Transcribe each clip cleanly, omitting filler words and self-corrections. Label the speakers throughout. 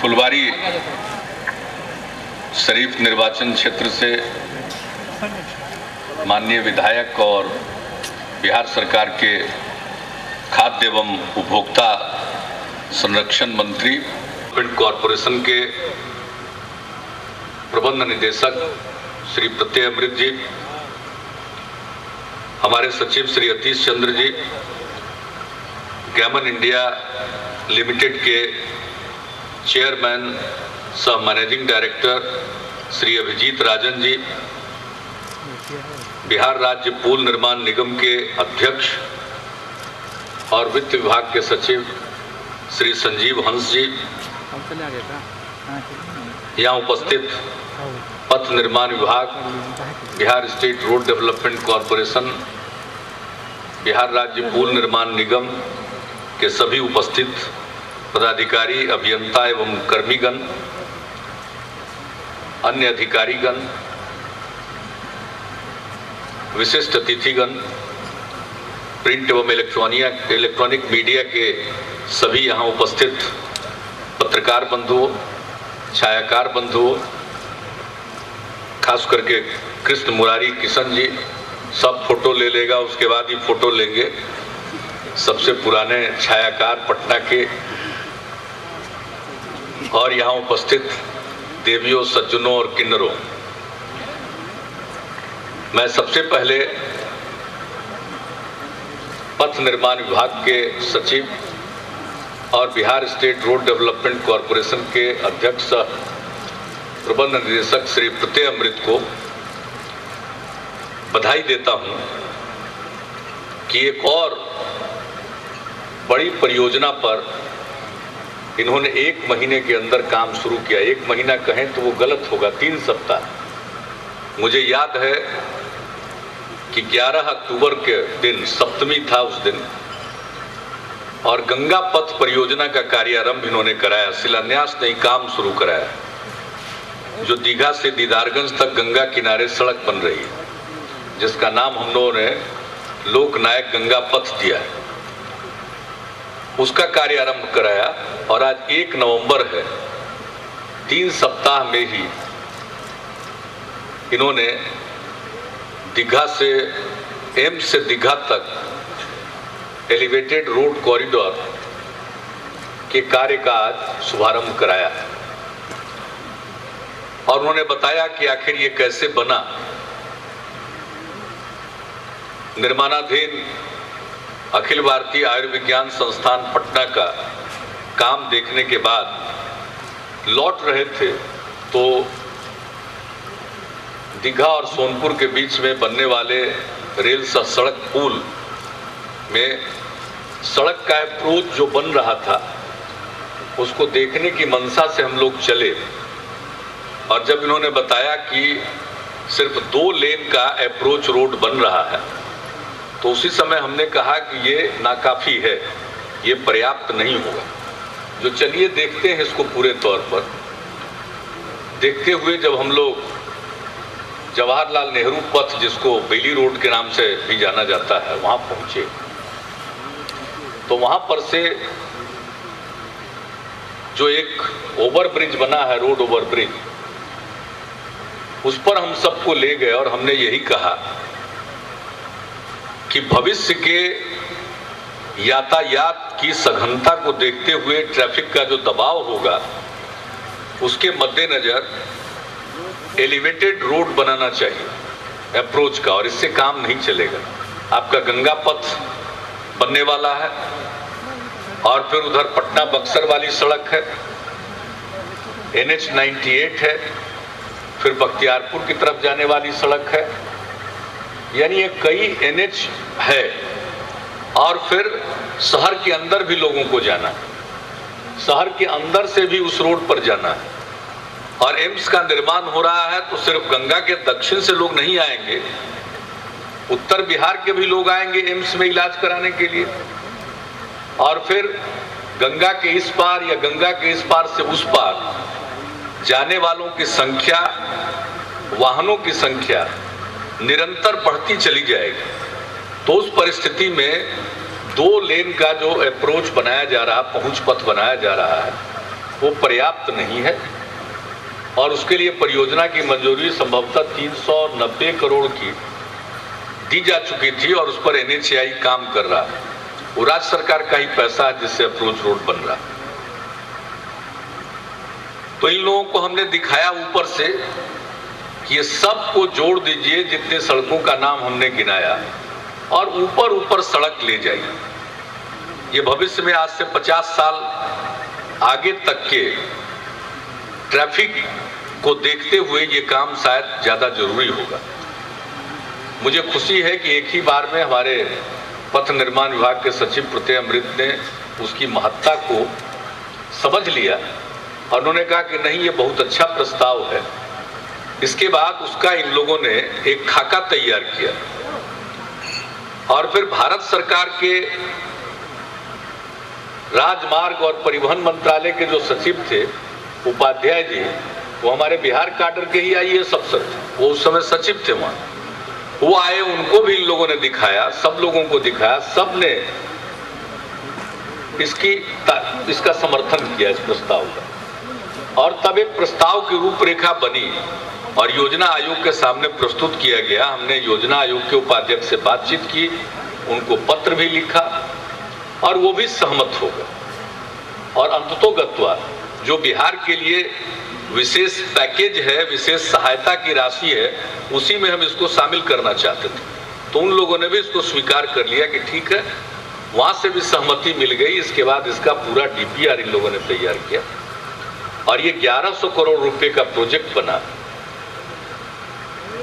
Speaker 1: फुलवारी शरीफ निर्वाचन क्षेत्र से माननीय विधायक और बिहार सरकार के खाद्य एवं उपभोक्ता संरक्षण मंत्री कॉरपोरेशन के प्रबंध निदेशक श्री प्रत्यय अमृत जी, हमारे सचिव Shri Atish Chandra ji, Gammon India limited के चेयरमैन सह मैनेजिंग डायरेक्टर श्री अभिजीत राजन जी, बिहार राज्य पुल निर्माण निगम के अध्यक्ष और वित्त विभाग के सचिव श्री संजीव हंस जी, यहाँ उपस्थित पथ निर्माण विभाग, Bihar state road development corporation, Bihar राज्य पुल निर्माण निगम के सभी उपस्थित पदाधिकारी, अभियंता एवं कर्मीगण, अन्य अधिकारीगण, विशिष्ट अतिथिगण, प्रिंट एवं इलेक्ट्रॉनिक मीडिया के सभी यहाँ उपस्थित पत्रकार बंधुओं, छायाकार बंधुओं, खास करके कृष्ण मुरारी किशन जी, सब फोटो ले लेगा उसके बाद ही फोटो लेंगे, सबसे पुराने छायाकार पटना के, और यहाँ उपस्थित देवियों, सज्जनों और किन्नरों, मैं सबसे पहले पथ निर्माण विभाग के सचिव और Bihar state road development corporation के अध्यक्ष प्रबंध निदेशक श्री प्रत्यय अमृत को बधाई देता हूं कि एक और बड़ी परियोजना पर इन्होंने 1 महीने के अंदर काम शुरू किया। 1 महीना कहें तो वो गलत होगा, 3 सप्ताह। मुझे याद है कि 11 अक्टूबर के दिन सप्तमी था उस दिन, और गंगा पथ परियोजना का कार्यारंभ इन्होंने कराया, शिलान्यास नहीं काम शुरू कराया, जो दीघा से दीदारगंज तक गंगा किनारे सड़क बन रही है, जिसका नाम हम लोगों ने लोकनायक गंगा पथ दिया है। उसका कार्यारंभ कराया और आज 1 नवंबर है, 3 सप्ताह में ही इन्होंने दीघा से एम्स से दीघा तक एलिवेटेड रोड कॉरिडोर के कार्य का आज शुभारंभ कराया और उन्होंने बताया कि आखिर ये कैसे बना। निर्माणाधीन अखिल भारतीय आयुर्विज्ञान संस्थान पटना का काम देखने के बाद लौट रहे थे तो दीघा और सोनपुर के बीच में बनने वाले रेल सड़क पुल में सड़क का अप्रोच जो बन रहा था उसको देखने की मंशा से हम लोग चले, और जब इन्होंने बताया कि सिर्फ 2 लेन का अप्रोच रोड बन रहा है तो उसी समय हमने कहा कि ये नाकाफी है, ये पर्याप्त नहीं होगा। जो चलिए देखते हैं इसको पूरे तौर पर। देखते हुए जब हम लोग जवाहरलाल नेहरू पथ, जिसको बेली रोड के नाम से भी जाना जाता है, वहां पहुंचे तो वहां पर से जो एक ओवरब्रिज बना है, रोड ओवरब्रिज, उस पर हम सबको ले गए और हमने यही कहा कि भविष्य के यातायात की सघनता को देखते हुए ट्रैफिक का जो दबाव होगा उसके मद्देनजर एलिवेटेड रोड बनाना चाहिए अप्रोच का, और इससे काम नहीं चलेगा। आपका गंगा पथ बनने वाला है और फिर उधर पटना बक्सर वाली सड़क है, NH 98 है, फिर बख्तियारपुर की तरफ जाने वाली सड़क है, यानी ये कई NH है, और फिर शहर के अंदर भी लोगों को जाना है, शहर के अंदर से भी उस रोड पर जाना है। और एम्स का निर्माण हो रहा है तो सिर्फ गंगा के दक्षिण से लोग नहीं आएंगे, उत्तर बिहार के भी लोग आएंगे एम्स में इलाज कराने के लिए, और फिर गंगा के इस पार या गंगा के इस पार से उस पार जाने वालों की संख्या, वाहनों की संख्या निरंतर बढ़ती चली जाएगी। तो उस परिस्थिति में 2 लेन का जो अप्रोच बनाया जा रहा, पहुंच पथ बनाया जा रहा है, वो पर्याप्त नहीं है और उसके लिए परियोजना की मंजूरी संभवतः 390 करोड़ की दी जा चुकी थी और उस पर NHAI काम कर रहा है। वो राज्य सरकार का ही पैसा है जिससे अप्रोच रोड बन रहा है। तो इन लोगों को हमने दिखाया ऊपर से कि ये सब को जोड़ दीजिए जितने सड़कों का नाम हमने गिनाया और ऊपर ऊपर सड़क ले जाइए। ये भविष्य में आज से 50 साल आगे तक के ट्रैफिक को देखते हुए ये काम शायद ज्यादा जरूरी होगा। मुझे खुशी है कि एक ही बार में हमारे पथ निर्माण विभाग के सचिव प्रत्यय अमृत ने उसकी महत्ता को समझ लिया और उन्होंने कहा कि नहीं, ये बहुत अच्छा प्रस्ताव है। इसके बाद उसका इन लोगों ने एक खाका तैयार किया और फिर भारत सरकार के राजमार्ग और परिवहन मंत्रालय के जो सचिव थे उपाध्याय जी, वो हमारे बिहार काडर के ही IAS अफसर थे, वो उस समय सचिव थे वहां। वो आए, उनको भी इन लोगों ने दिखाया, सब लोगों को दिखाया, सब ने इसका समर्थन किया इस प्रस्ताव का और तब एक प्रस्ताव की रूपरेखा बनी और योजना आयोग के सामने प्रस्तुत किया गया। हमने योजना आयोग के उपाध्यक्ष से बातचीत की, उनको पत्र भी लिखा और वो भी सहमत हो गए और अंततोगत्वा जो बिहार के लिए विशेष पैकेज है, विशेष सहायता की राशि है, उसी में हम इसको शामिल करना चाहते थे। तो उन लोगों ने भी इसको स्वीकार कर लिया कि ठीक है, वहां से भी सहमति मिल गई। इसके बाद इसका पूरा DPR इन लोगों ने तैयार किया और ये 1100 करोड़ रुपए का प्रोजेक्ट बना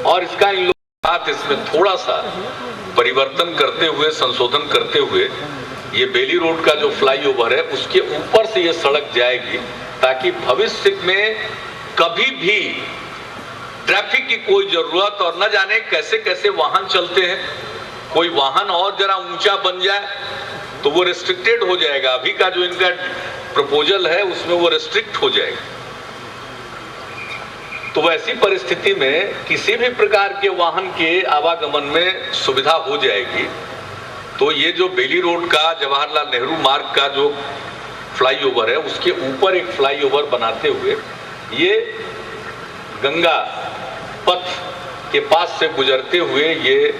Speaker 1: और इसका इन लोगों के साथ इसमें थोड़ा सा परिवर्तन करते हुए, संशोधन करते हुए, ये बेली रोड का जो फ्लाईओवर है उसके ऊपर से ये सड़क जाएगी ताकि भविष्य में कभी भी ट्रैफिक की कोई जरूरत और न जाने कैसे कैसे वाहन चलते हैं, कोई वाहन और जरा ऊंचा बन जाए तो वो रेस्ट्रिक्टेड हो जाएगा। अभी का जो इनका प्रपोजल है उसमें वो रेस्ट्रिक्ट हो जाएगा। तो वैसी परिस्थिति में किसी भी प्रकार के वाहन के आवागमन में सुविधा हो जाएगी। तो ये जो बेली रोड का, जवाहरलाल नेहरू मार्ग का जो फ्लाईओवर है उसके ऊपर एक फ्लाईओवर बनाते हुए ये गंगा पथ के पास से गुजरते हुए ये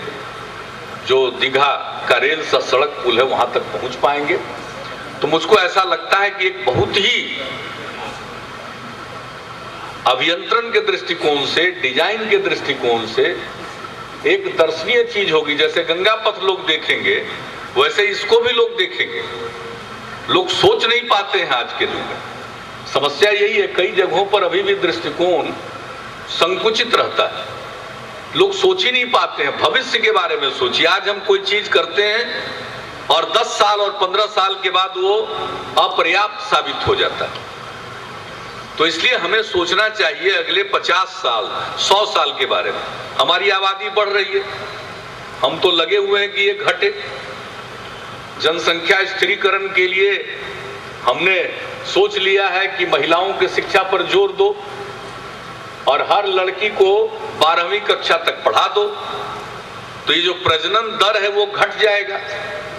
Speaker 1: जो दीघा का रेल सा सड़क पुल है वहां तक पहुंच पाएंगे। तो मुझको ऐसा लगता है कि एक बहुत ही अभियंत्रण के दृष्टिकोण से, डिजाइन के दृष्टिकोण से एक दर्शनीय चीज होगी। जैसे गंगा पथ लोग देखेंगे वैसे इसको भी लोग देखेंगे। लोग सोच नहीं पाते हैं आज के युग में। समस्या यही है, कई जगहों पर अभी भी दृष्टिकोण संकुचित रहता है, लोग सोच ही नहीं पाते हैं। भविष्य के बारे में सोचिए, आज हम कोई चीज करते हैं और 10 साल और 15 साल के बाद वो अपर्याप्त साबित हो जाता है। तो इसलिए हमें सोचना चाहिए अगले 50 साल, 100 साल के बारे में। हमारी आबादी बढ़ रही है, हम तो लगे हुए हैं कि ये घटे। जनसंख्या स्थिरीकरण के लिए हमने सोच लिया है कि महिलाओं की शिक्षा पर जोर दो और हर लड़की को 12वीं कक्षा तक पढ़ा दो, तो ये जो प्रजनन दर है वो घट जाएगा।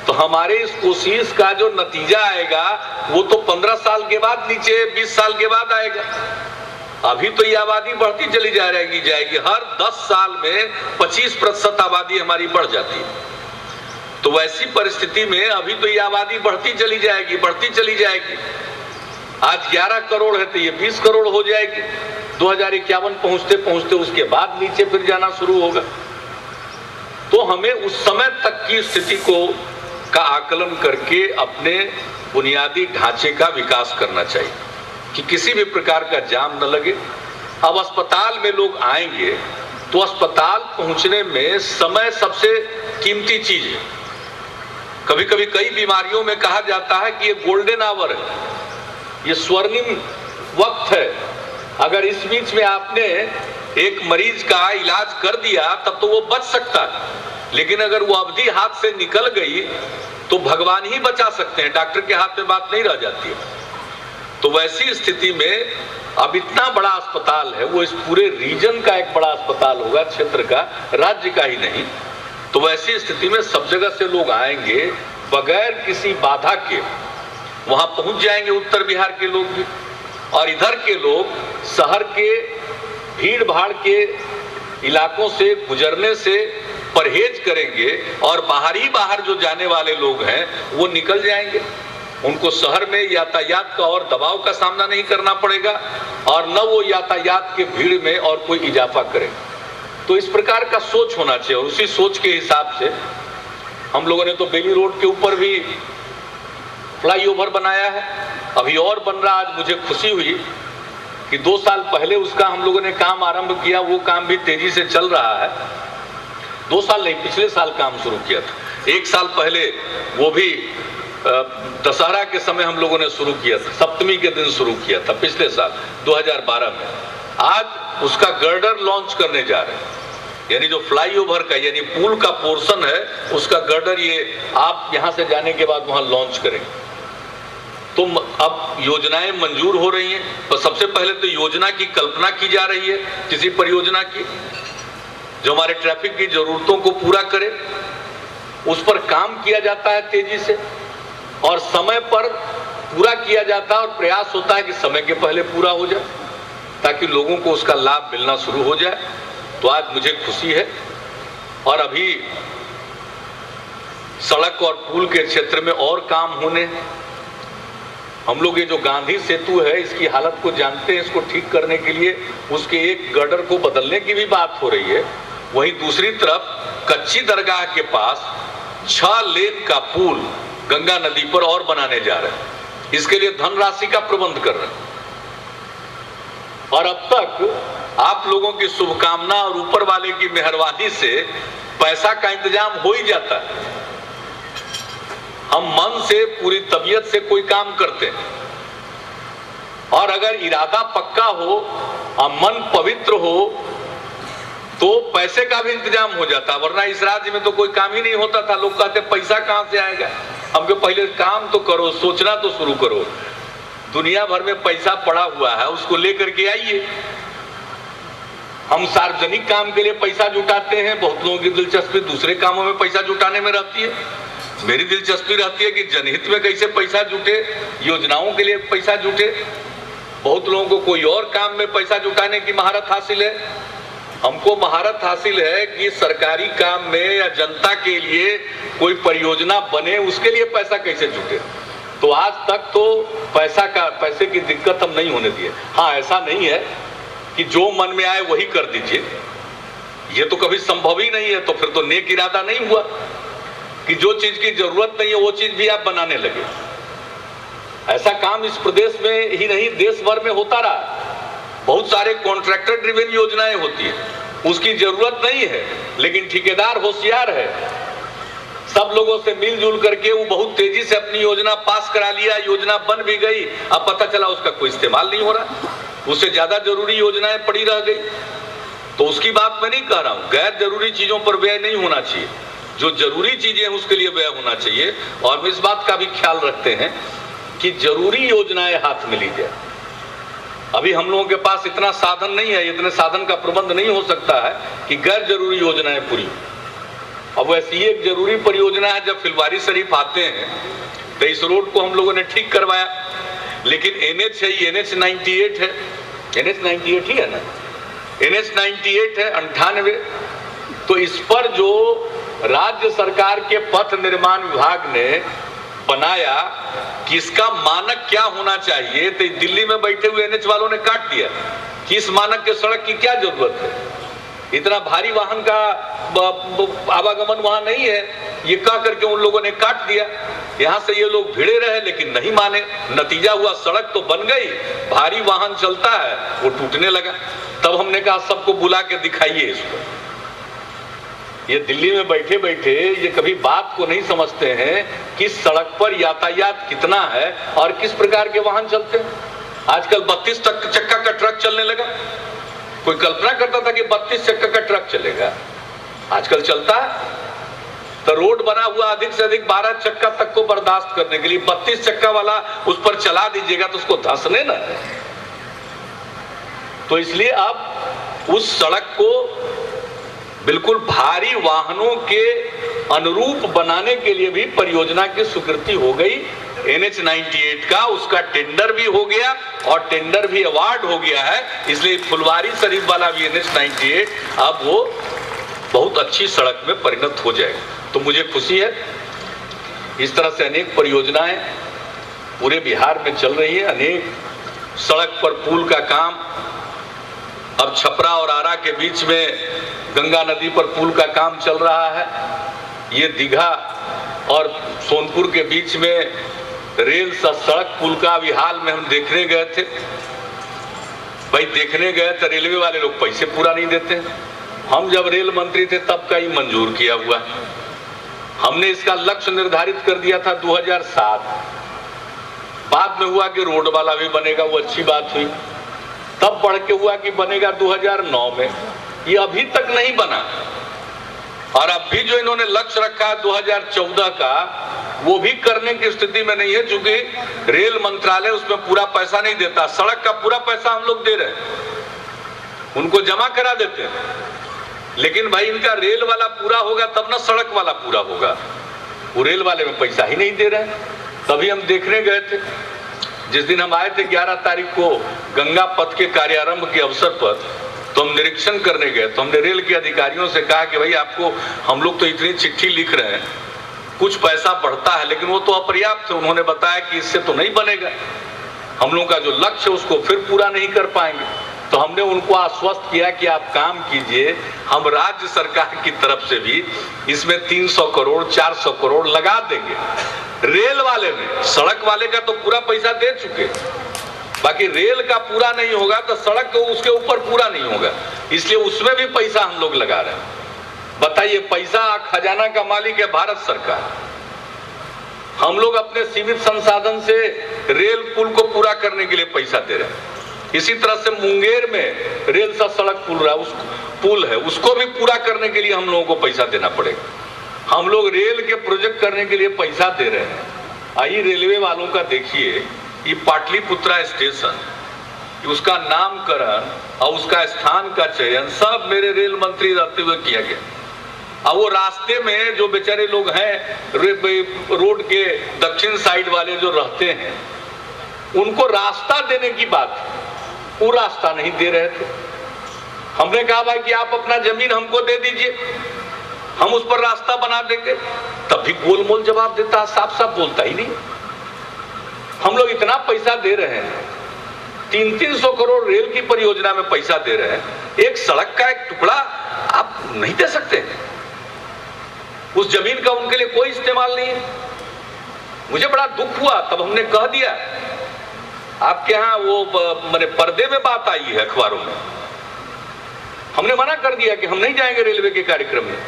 Speaker 1: तो हमारे इस कोशिश का जो नतीजा आएगा वो तो 15 साल के बाद नीचे, 20 साल के बाद आएगा। अभी तो ये आबादी बढ़ती चली जाएगी। हर 10 साल में 25% आबादी हमारी बढ़ जाती है। तो वैसी परिस्थिति में अभी तो ये आबादी बढ़ती चली जाएगी। आज 11 करोड़ है तो ये 20 करोड़ हो जाएगी। 2051 पहुंचते पहुंचते उसके बाद नीचे फिर जाना शुरू होगा। तो हमें उस समय तक की स्थिति का आकलन करके अपने बुनियादी ढांचे का विकास करना चाहिए कि किसी भी प्रकार का जाम न लगे। अब अस्पताल में लोग आएंगे तो अस्पताल पहुंचने में समय सबसे कीमती चीज है। कभी कभी कई बीमारियों में कहा जाता है कि ये गोल्डन आवर है, ये स्वर्णिम वक्त है। अगर इस बीच में आपने एक मरीज का इलाज कर दिया तब तो वो बच सकता है, लेकिन अगर वो अवधि हाथ से निकल गई तो भगवान ही बचा सकते हैं, डॉक्टर के हाथ में बात नहीं रह जाती है। तो वैसी स्थिति में अब इतना बड़ा अस्पताल है, वो इस पूरे रीजन का एक बड़ा अस्पताल होगा, क्षेत्र का, राज्य का ही नहीं। तो वैसी स्थिति में सब जगह से लोग आएंगे, बगैर किसी बाधा के वहां पहुंच जाएंगे उत्तर बिहार के लोग भी। और इधर के लोग शहर के भीड़ भाड़ के इलाकों से गुजरने से परहेज करेंगे और बाहर जो जाने वाले लोग हैं वो निकल जाएंगे। उनको शहर में यातायात का और दबाव का सामना नहीं करना पड़ेगा और न वो यातायात के भीड़ में और कोई इजाफा करेगा। तो इस प्रकार का सोच होना चाहिए और उसी सोच के हिसाब से हम लोगों ने तो बेली रोड के ऊपर भी फ्लाईओवर बनाया है, अभी और बन रहा। आज मुझे खुशी हुई कि 2 साल पहले उसका हम लोगों ने काम आरंभ किया, वो काम भी तेजी से चल रहा है। 2 साल नहीं, पिछले साल काम शुरू किया था। 1 साल पहले वो भी दशहरा के समय हम लोगों ने शुरू किया था, सप्तमी के दिन शुरू किया था पिछले साल 2012 में। आज उसका गर्डर लॉन्च करने जा रहे हैं, यानी जो फ्लाईओवर का यानी पुल का पोर्शन है उसका गर्डर ये आप यहां से जाने के बाद वहां लॉन्च करेंगे। तो अब योजनाएं मंजूर हो रही हैं, तो सबसे पहले तो योजना की कल्पना की जा रही है किसी परियोजना की जो हमारे ट्रैफिक की जरूरतों को पूरा करे, उस पर काम किया जाता है तेजी से और समय पर पूरा किया जाता है और प्रयास होता है कि समय के पहले पूरा हो जाए ताकि लोगों को उसका लाभ मिलना शुरू हो जाए। तो आज मुझे खुशी है। और अभी सड़क और पुल के क्षेत्र में और काम होने हैं। हम लोग ये जो गांधी सेतु है इसकी हालत को जानते हैं, इसको ठीक करने के लिए उसके एक गर्डर को बदलने की भी बात हो रही है। वहीं दूसरी तरफ कच्ची दरगाह के पास 6 लेन का पुल गंगा नदी पर और बनाने जा रहे हैं, इसके लिए धनराशि का प्रबंध कर रहे हैं। और अब तक आप लोगों की शुभकामना और ऊपर वाले की मेहरबानी से पैसा का इंतजाम हो ही जाता है। हम मन से पूरी तबीयत से कोई काम करते हैं और अगर इरादा पक्का हो और मन पवित्र हो तो पैसे का भी इंतजाम हो जाता है। वरना इस राज्य में तो कोई काम ही नहीं होता था। लोग कहते पैसा कहां से आएगा। हमको पहले काम तो करो, सोचना तो शुरू करो। दुनिया भर में पैसा पड़ा हुआ है, उसको लेकर के आइए। हम सार्वजनिक काम के लिए पैसा जुटाते हैं, बहुत लोगों की दिलचस्पी दूसरे कामों में पैसा जुटाने में रहती है। मेरी दिलचस्पी रहती है कि जनहित में कैसे पैसा जुटे, योजनाओं के लिए पैसा जुटे। बहुत लोगों को कोई और काम में पैसा जुटाने की महारत हासिल है। हमको महारत हासिल है कि सरकारी काम में या जनता के लिए कोई परियोजना बने, उसके लिए पैसा कैसे जुटे। तो आज तक तो पैसे की दिक्कत हम नहीं होने दिए। हाँ, ऐसा नहीं है कि जो मन में आए वही कर दीजिए, ये तो कभी संभव ही नहीं है। तो फिर तो नेक इरादा नहीं हुआ कि जो चीज की जरूरत नहीं है वो चीज भी आप बनाने लगे। ऐसा काम इस प्रदेश में ही नहीं देश भर में होता रहा। बहुत सारे कॉन्ट्रैक्टर ड्रिवन योजनाएं होती है, उसकी जरूरत नहीं है, लेकिन ठेकेदार होशियार है, सब लोगों से मिलजुल करके वो बहुत तेजी से अपनी योजना पास करा लिया, योजना बन भी गई। अब पता चला उसका कोई इस्तेमाल नहीं हो रहा, उससे ज्यादा जरूरी योजनाएं पड़ी रह गई। तो उसकी बात मैं नहीं कह रहा हूं, गैर जरूरी चीजों पर व्यय नहीं होना चाहिए, जो जरूरी चीजें हैं उसके लिए व्यय होना चाहिए। और हम इस बात का भी ख्याल रखते हैं कि जरूरी योजनाएं हाथ में ली जाए। अभी हम लोगों के पास इतना साधन नहीं है, इतने साधन का प्रबंध नहीं हो सकता है कि गैर जरूरी योजनाएं पूरी। अब वैसी एक जरूरी परियोजना है, जब फिलवारी शरीफ आते हैं तो इस रोड को हम लोगों ने ठीक करवाया, लेकिन NH है, NH 98 है, NH 98 ही है ना, NH 98 है 98। तो इस पर जो राज्य सरकार के पथ निर्माण विभाग ने बनाया कि इसका मानक क्या होना चाहिए, तो दिल्ली में बैठे हुए NH वालों ने काट दिया कि इस मानक के सड़क की क्या जरूरत है, इतना भारी वाहन का आवागमन वहां नहीं है, ये कह करके उन लोगों ने काट दिया। यहां से ये लोग भिड़े रहे लेकिन नहीं माने। नतीजा हुआ सड़क तो बन गई, भारी वाहन चलता है वो टूटने लगा। तब हमने कहा सबको बुला के दिखाइए इसको। ये दिल्ली में बैठे बैठे ये कभी बात को नहीं समझते हैं कि सड़क पर यातायात कितना है और किस प्रकार के वाहन चलते हैं। आजकल 32 चक्का का ट्रक चलने लगा। कोई कल्पना करता था कि 32 चक्का का ट्रक चलेगा, आजकल चलता है। तो रोड बना हुआ अधिक से अधिक 12 चक्का तक को बर्दाश्त करने के लिए, 32 चक्का वाला उस पर चला दीजिएगा तो उसको धंसने ना। तो इसलिए अब उस सड़क को बिल्कुल भारी वाहनों के अनुरूप बनाने के लिए भी परियोजना की स्वीकृति हो गई NH 98 का, उसका टेंडर भी हो गया और टेंडर भी अवार्ड हो गया है। इसलिए फुलवारी शरीफ वाला भी NH 98 अब वो बहुत अच्छी सड़क में परिणत हो जाएगा। तो मुझे खुशी है। इस तरह से अनेक परियोजनाएं पूरे बिहार में चल रही है। अनेक सड़क पर पुल का काम, अब छपरा और आरा के बीच में गंगा नदी पर पुल का काम चल रहा है। ये दीघा और सोनपुर के बीच में रेल सड़क पुल का अभी हाल में हम देखने गए थे। भाई देखने गए तो रेलवे वाले लोग पैसे पूरा नहीं देते। हम जब रेल मंत्री थे तब का ही मंजूर किया हुआ। हमने इसका लक्ष्य निर्धारित कर दिया था 2007। बाद में हुआ कि रोड वाला भी बनेगा, वो अच्छी बात हुई। तब बढ़ के हुआ कि बनेगा 2009 में। ये अभी तक नहीं बना। और अब भी जो इन्होंने लक्ष्य रखा है 2014 का, वो भी करने की स्थिति में नहीं है, क्योंकि रेल मंत्रालय उसमें पूरा पैसा नहीं देता। सड़क का पूरा पैसा हम लोग दे रहे हैं, उनको जमा करा देते हैं। लेकिन भाई इनका रेल वाला पूरा होगा तब ना सड़क वाला पूरा होगा। वो रेल वाले में पैसा ही नहीं दे रहे हैं। तभी हम देखने गए थे, जिस दिन हम आए थे 11 तारीख को गंगा पथ के कार्यारंभ के अवसर पर, तो हम निरीक्षण करने गए। तो हमने रेल के अधिकारियों से कहा कि भाई आपको हम लोग तो इतनी चिट्ठी लिख रहे हैं, कुछ पैसा बढ़ता है, लेकिन वो तो अपर्याप्त है। उन्होंने बताया कि इससे तो नहीं बनेगा, हम लोगों का जो लक्ष्य है उसको फिर पूरा नहीं कर पाएंगे। तो हमने उनको आश्वस्त किया कि आप काम कीजिए, हम राज्य सरकार की तरफ से भी इसमें 300 करोड़ 400 करोड़ लगा देंगे। रेल वाले में, सड़क वाले का तो पूरा पैसा दे चुके, बाकी रेल का पूरा नहीं होगा तो सड़क को उसके ऊपर पूरा नहीं होगा, इसलिए उसमें भी पैसा हम लोग लगा रहे हैं। बताइए, पैसा खजाना का मालिक है भारत सरकार। हम लोग अपने सीमित संसाधन से रेल पुल को पूरा करने के लिए पैसा दे रहे हैं। इसी तरह से मुंगेर में रेल सा सड़क पुल है, उसको भी पूरा करने के लिए हम लोगों को पैसा देना पड़ेगा। हम लोग रेल के प्रोजेक्ट करने के लिए पैसा दे रहे हैं। आइए रेलवे वालों का देखिए, ये पाटलिपुत्रा स्टेशन, उसका नामकरण और उसका स्थान का चयन सब मेरे रेल मंत्री रहते हुए किया गया। अब वो रास्ते में जो बेचारे लोग हैं रोड के दक्षिण साइड वाले जो रहते हैं, उनको रास्ता देने की बात, वो रास्ता नहीं दे रहे थे। हमने कहा भाई कि आप अपना जमीन हमको दे दीजिए, हम उस पर रास्ता बना देंगे। तब भी गोलमोल जवाब देता, साफ साफ बोलता ही नहीं। हम लोग इतना पैसा दे रहे हैं, 300 करोड़ रेल की परियोजना में पैसा दे रहे हैं, एक सड़क का एक टुकड़ा आप नहीं दे सकते? उस जमीन का उनके लिए कोई इस्तेमाल नहीं है। मुझे बड़ा दुख हुआ, तब हमने कह दिया। आपके यहाँ वो मैंने पर्दे में बात आई है अखबारों में, हमने मना कर दिया कि हम नहीं जाएंगे रेलवे के कार्यक्रम में।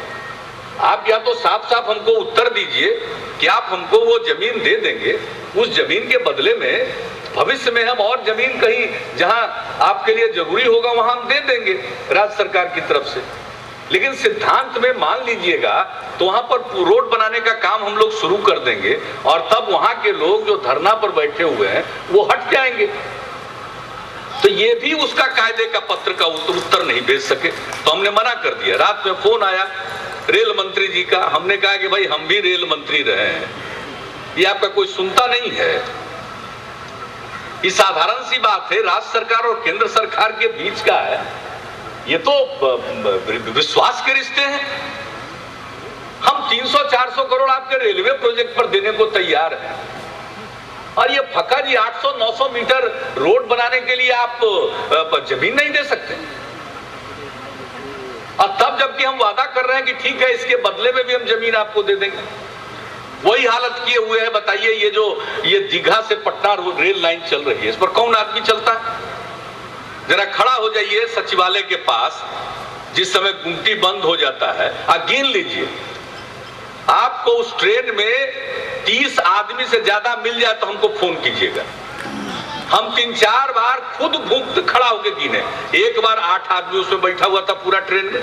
Speaker 1: आप या तो साफ साफ हमको उत्तर दीजिए कि आप हमको वो जमीन दे देंगे, उस जमीन के बदले में भविष्य में हम और जमीन कहीं जहां आपके लिए जरूरी होगा वहां हम दे देंगे राज्य सरकार की तरफ से। लेकिन सिद्धांत में मान लीजिएगा तो वहां पर रोड बनाने का काम हम लोग शुरू कर देंगे और तब वहां के लोग जो धरना पर बैठे हुए हैं वो हट जाएंगे। तो ये भी उसका कायदे का पत्र का उत्तर नहीं भेज सके, तो हमने मना कर दिया। रात में फोन आया रेल मंत्री जी का, हमने कहा कि भाई हम भी रेल मंत्री रहे हैं, ये आपका कोई सुनता नहीं है। ये साधारण सी बात है, राज्य सरकार और केंद्र सरकार के बीच का है, ये तो विश्वास के रिश्ते हैं। हम 300-400 करोड़ आपके रेलवे प्रोजेक्ट पर देने को तैयार हैं, और ये फका जी 800-900 मीटर रोड बनाने के लिए आप जमीन नहीं दे सकते। और तब जबकि हम वादा कर रहे हैं कि ठीक है इसके बदले में भी हम जमीन आपको दे देंगे, वही हालत किए हुए है। बताइए, ये दीघा से पटना रेल लाइन चल रही है, इस पर कौन आदमी चलता है? जरा खड़ा हो जाइए सचिवालय के पास, जिस समय गुमटी बंद हो जाता है, आप गिन लीजिए, आपको उस ट्रेन में 30 आदमी से ज्यादा मिल जाए तो हमको फोन कीजिएगा। हम 3-4 बार खुद भूख खड़ा होकर गिने। एक बार 8 आदमी उसमें बैठा हुआ था पूरा ट्रेन में,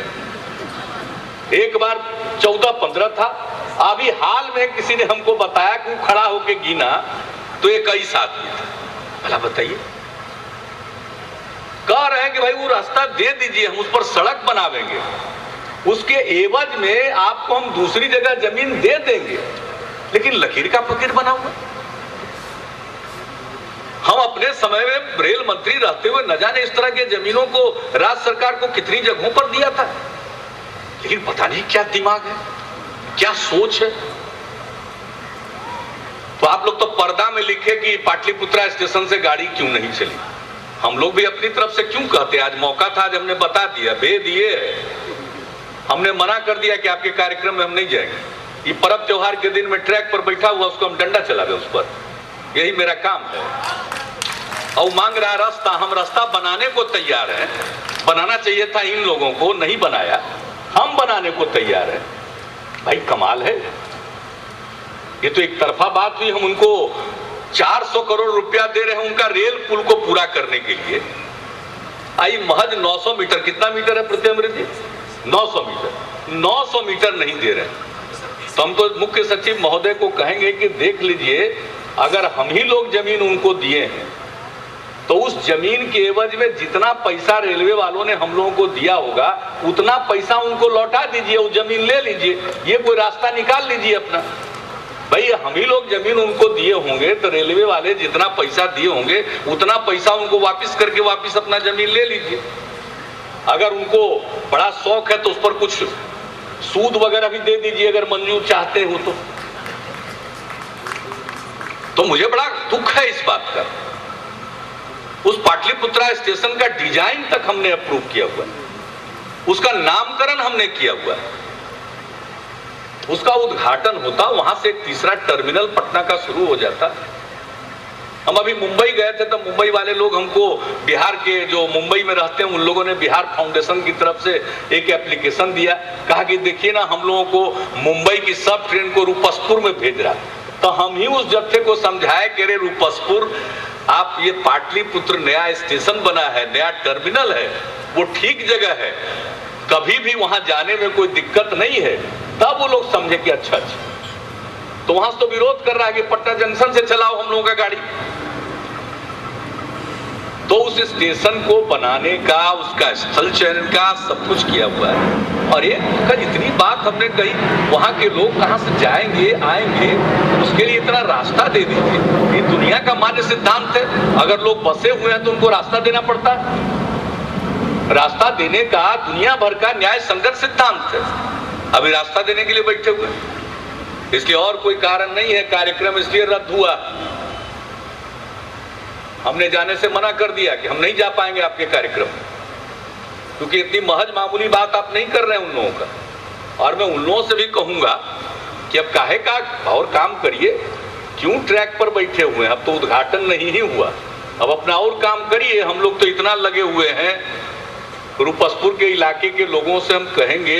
Speaker 1: एक बार 14-15 था। अभी हाल में किसी ने हमको बताया कि वो खड़ा होकर गिना तो 21 आदमी था। भला बताइए, कह रहे हैं कि भाई वो रास्ता दे दीजिए, हम उस पर सड़क बनावेंगे, उसके एवज में आपको हम दूसरी जगह जमीन दे देंगे, लेकिन लकीर का फकीर बना हुआ। अपने समय में रेल मंत्री रहते हुए न जाने इस तरह के जमीनों को राज्य सरकार को कितनी जगहों पर दिया था, लेकिन पता नहीं क्या दिमाग है, क्या सोच है। तो आप लोग तो पर्दा में लिखे कि पाटलिपुत्रा स्टेशन से गाड़ी क्यों नहीं चली। हम लोग भी अपनी तरफ से क्यों कहते, आज मौका था, आज हमने बता दिया, भेज दिए, हमने मना कर दिया कि आपके कार्यक्रम में हम नहीं जाएंगे। ये पर्व त्योहार के दिन में ट्रैक पर बैठा हुआ उसको हम डंडा चलावे उस पर, यही मेरा काम है। और मांग रहा रास्ता, हम रास्ता बनाने को तैयार हैं, बनाना चाहिए था इन लोगों को, नहीं बनाया, हम बनाने को तैयार हैं। भाई कमाल है, ये तो एक तरफा बात हुई। हम उनको 400 करोड़ रुपया दे रहे हैं उनका रेल पुल को पूरा करने के लिए। आई महज 900 मीटर, कितना मीटर है प्रत्यमृत जी? 900 मीटर, 900 मीटर नहीं दे रहे हैं। तो हम तो मुख्य सचिव महोदय को कहेंगे कि देख लीजिए, अगर हम ही लोग जमीन उनको दिए हैं तो उस जमीन के एवज में जितना पैसा रेलवे वालों ने हम लोगों को दिया होगा उतना पैसा उनको लौटा दीजिए, वो जमीन ले लीजिए, ये कोई रास्ता निकाल लीजिए अपना। भाई हम ही लोग जमीन उनको दिए होंगे तो रेलवे वाले जितना पैसा दिए होंगे उतना पैसा उनको वापस करके वापस अपना जमीन ले लीजिए। अगर उनको बड़ा शौक है तो उस पर कुछ सूद वगैरह भी दे दीजिए अगर मंजूर चाहते हो तो मुझे बड़ा दुख है इस बात का। उस पाटलिपुत्रा स्टेशन का डिजाइन तक हमने अप्रूव किया हुआ है, उसका नामकरण हमने किया हुआ है, उसका उद्घाटन होता, वहां से एक तीसरा टर्मिनल पटना का शुरू हो जाता। हम अभी मुंबई गए थे तो मुंबई वाले लोग हमको, बिहार के जो मुंबई में रहते हैं उन लोगों ने बिहार फाउंडेशन की तरफ से एक एप्लीकेशन दिया, कहा कि देखिए ना हम लोगों को मुंबई की सब ट्रेन को रूपसपुर में भेज रहा। तो हम ही उस जत्थे को समझाए कि अरे रूपसपुर, आप ये पाटलिपुत्र नया स्टेशन बना है, नया टर्मिनल है, वो ठीक जगह है, कभी भी वहां जाने में कोई दिक्कत नहीं है। तब वो लोग समझे कि अच्छा अच्छा। तो वहां से तो विरोध कर रहा है कि पटना जंक्शन से चलाओ हम लोगों का गाड़ी। तो उस स्टेशन को बनाने का, उसका स्थल चयन का सब कुछ किया हुआ है। और ये इतनी बात हमने कही, वहां के लोग कहां से जाएंगे आएंगे, उसके लिए इतना रास्ता दे दीजिए। ये दुनिया का मान्य सिद्धांत है, अगर लोग बसे हुए हैं तो उनको रास्ता देना पड़ता है। रास्ता देने का दुनिया भर का न्याय संगत सिद्धांत है। अभी रास्ता देने के लिए बैठे हुए, इसलिए और कोई कारण नहीं है। कार्यक्रम इसलिए रद्द हुआ, हमने जाने से मना कर दिया कि हम नहीं जा पाएंगे आपके कार्यक्रम में, क्योंकि इतनी महज मामूली बात आप नहीं कर रहे हैं उन लोगों का। और मैं उन लोगों से भी कहूंगा कि अब काहे का और काम करिए, क्यों ट्रैक पर बैठे हुए हैं? अब तो उद्घाटन नहीं ही हुआ, अब अपना और काम करिए। हम लोग तो इतना लगे हुए हैं, रूपसपुर के इलाके के लोगों से हम कहेंगे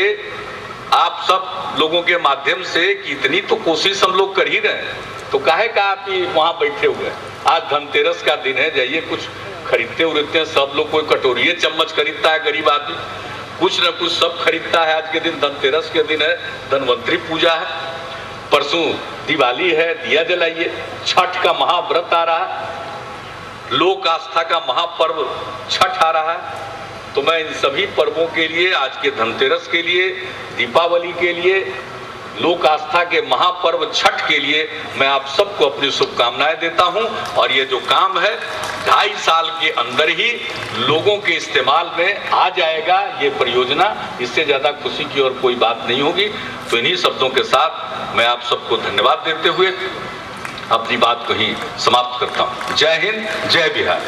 Speaker 1: आप सब लोगों के माध्यम से कि इतनी तो कोशिश हम लोग कर ही रहे हैं, तो काहे का आप वहां बैठे हुए हैं? आज धनतेरस का दिन है, जाइए कुछ खरीदते उड़ते हैं सब लोग, कोई कटोरिये चम्मच खरीदता है गरीब आदमी, कुछ न कुछ सब खरीदता है। आज के दिन धनतेरस के दिन है, धनवंतरी पूजा है, परसों दिवाली है, दिया जलाइए। छठ का महाव्रत आ रहा है, लोक आस्था का महापर्व छठ आ रहा है। तो मैं इन सभी पर्वों के लिए, आज के धनतेरस के लिए, दीपावली के लिए, लोक आस्था के महापर्व छठ के लिए मैं आप सबको अपनी शुभकामनाएं देता हूं। और ये जो काम है 2.5 साल के अंदर ही लोगों के इस्तेमाल में आ जाएगा ये परियोजना, इससे ज्यादा खुशी की और कोई बात नहीं होगी। तो इन्हीं शब्दों के साथ मैं आप सबको धन्यवाद देते हुए अपनी बात को ही समाप्त करता हूं। जय हिंद, जय बिहार।